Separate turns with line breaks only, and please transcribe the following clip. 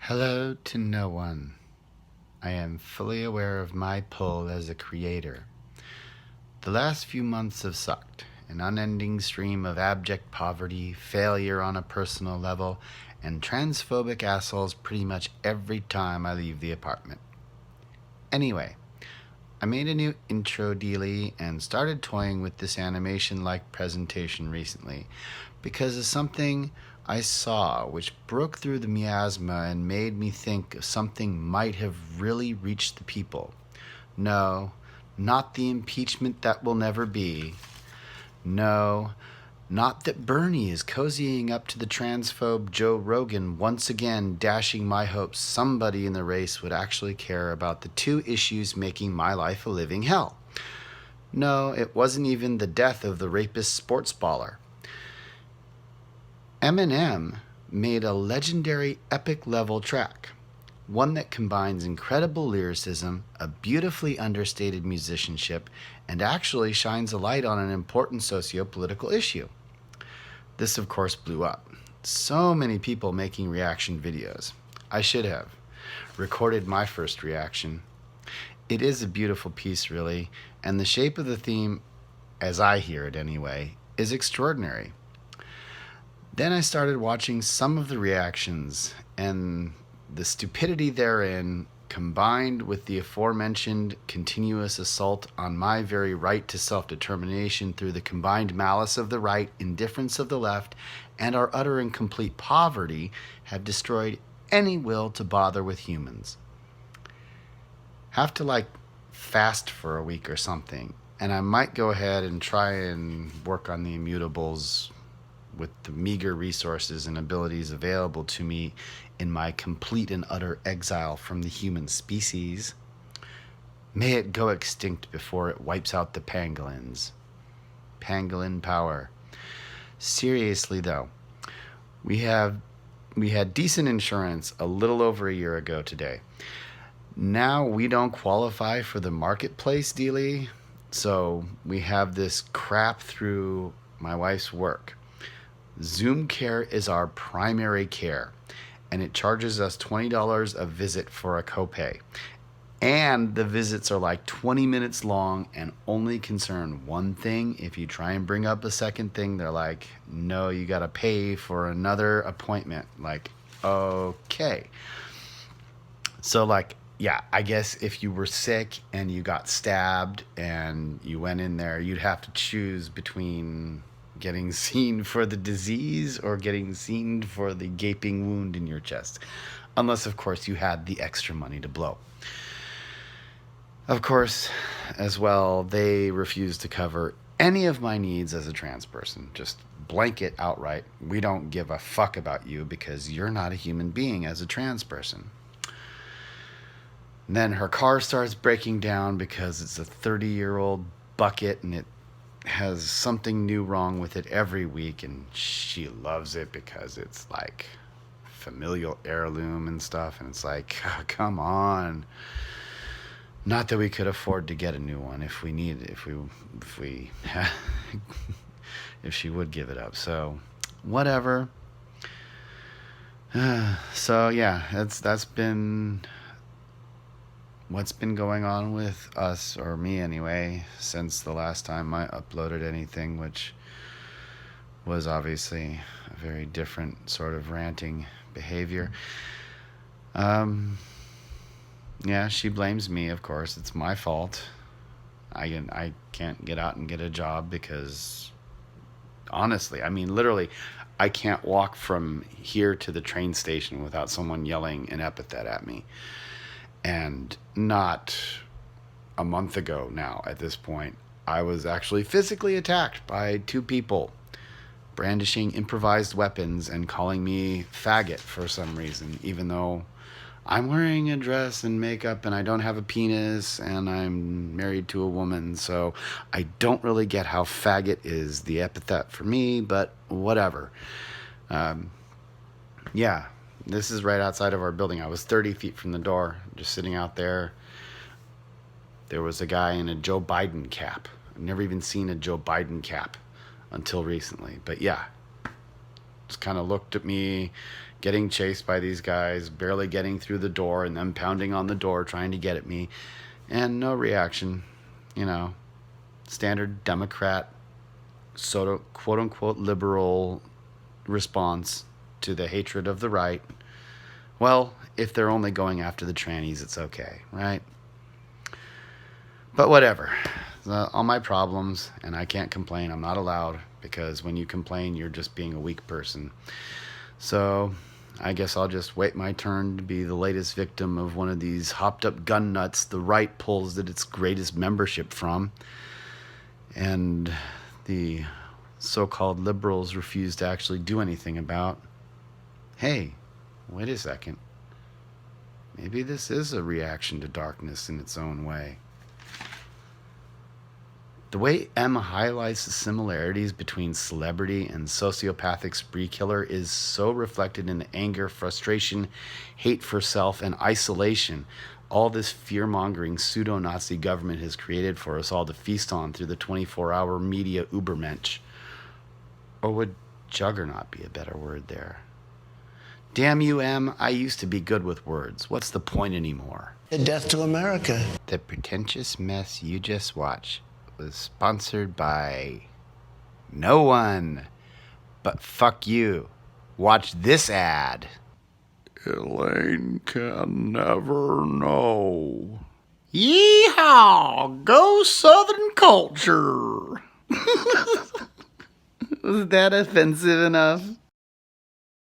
Hello to no one. I am fully aware of my pull as a creator. The last few months have sucked. An unending stream of abject poverty, failure on a personal level, and transphobic assholes pretty much every time I leave the apartment. Anyway, I made a new intro dealie and started toying with this animation-like presentation recently because of something I saw which broke through the miasma and made me think something might have really reached the people. No, not the impeachment that will never be. No, not that Bernie is cozying up to the transphobe Joe Rogan, once again dashing my hopes somebody in the race would actually care about the two issues making my life a living hell. No, it wasn't even the death of the rapist sports baller. Eminem made a legendary epic level track, one that combines incredible lyricism, a beautifully understated musicianship, and actually shines a light on an important socio-political issue. This, of course, blew up. So many people making reaction videos. I should have recorded my first reaction. It is a beautiful piece, really, and the shape of the theme, as I hear it anyway, is extraordinary. Then I started watching some of the reactions, and the stupidity therein, combined with the aforementioned continuous assault on my very right to self-determination through the combined malice of the right, indifference of the left, and our utter and complete poverty, have destroyed any will to bother with humans. Have to fast for a week or something, and I might go ahead and try and work on the immutables with the meager resources and abilities available to me in my complete and utter exile from the human species. May it go extinct before it wipes out the pangolins. Pangolin power. Seriously though, we had decent insurance a little over a year ago today. Now we don't qualify for the marketplace dealie, so we have this crap through my wife's work. Zoom Care is our primary care, and it charges us $20 a visit for a copay. And the visits are like 20 minutes long and only concern one thing. If you try and bring up a second thing, they're like, no, you got to pay for another appointment. Okay. So yeah, I guess if you were sick and you got stabbed and you went in there, you'd have to choose between getting seen for the disease or getting seen for the gaping wound in your chest. Unless, of course, you had the extra money to blow. Of course, as well, they refuse to cover any of my needs as a trans person. Just blanket outright, we don't give a fuck about you because you're not a human being as a trans person. And then her car starts breaking down because it's a 30-year-old bucket and it has something new wrong with it every week, and she loves it because it's like familial heirloom and stuff, and it's like, oh, come on. Not that we could afford to get a new one if she would give it up. So whatever. So yeah, that's been what's been going on with us, or me anyway, since the last time I uploaded anything, which was obviously a very different sort of ranting behavior. Yeah, she blames me, of course. It's my fault. I can't get out and get a job because, honestly, I mean, literally, I can't walk from here to the train station without someone yelling an epithet at me. And not a month ago now, at this point, I was actually physically attacked by two people brandishing improvised weapons and calling me faggot for some reason, even though I'm wearing a dress and makeup and I don't have a penis and I'm married to a woman, so I don't really get how faggot is the epithet for me, but whatever. Yeah. This is right outside of our building. I was 30 feet from the door, just sitting out there. There was a guy in a Joe Biden cap. I've never even seen a Joe Biden cap until recently. But yeah, just kind of looked at me, getting chased by these guys, barely getting through the door, and them pounding on the door trying to get at me, and no reaction. Standard Democrat, sort of quote unquote liberal response to the hatred of the right. Well, if they're only going after the trannies, it's okay, right? But whatever. All my problems, and I can't complain. I'm not allowed, because when you complain, you're just being a weak person. So I guess I'll just wait my turn to be the latest victim of one of these hopped up gun nuts the right pulls at its greatest membership from, and the so-called liberals refuse to actually do anything about. Hey, wait a second. Maybe this is a reaction to darkness in its own way. The way Emma highlights the similarities between celebrity and sociopathic spree killer is so reflected in the anger, frustration, hate for self, and isolation all this fear-mongering pseudo-Nazi government has created for us all to feast on through the 24-hour media Ubermensch. Or would juggernaut be a better word there? Damn you, Em, I used to be good with words. What's the point anymore?
Death to America.
The pretentious mess you just watched was sponsored by no one. But fuck you. Watch this ad. Elaine can never know. Yeehaw! Go Southern culture! Was that offensive enough?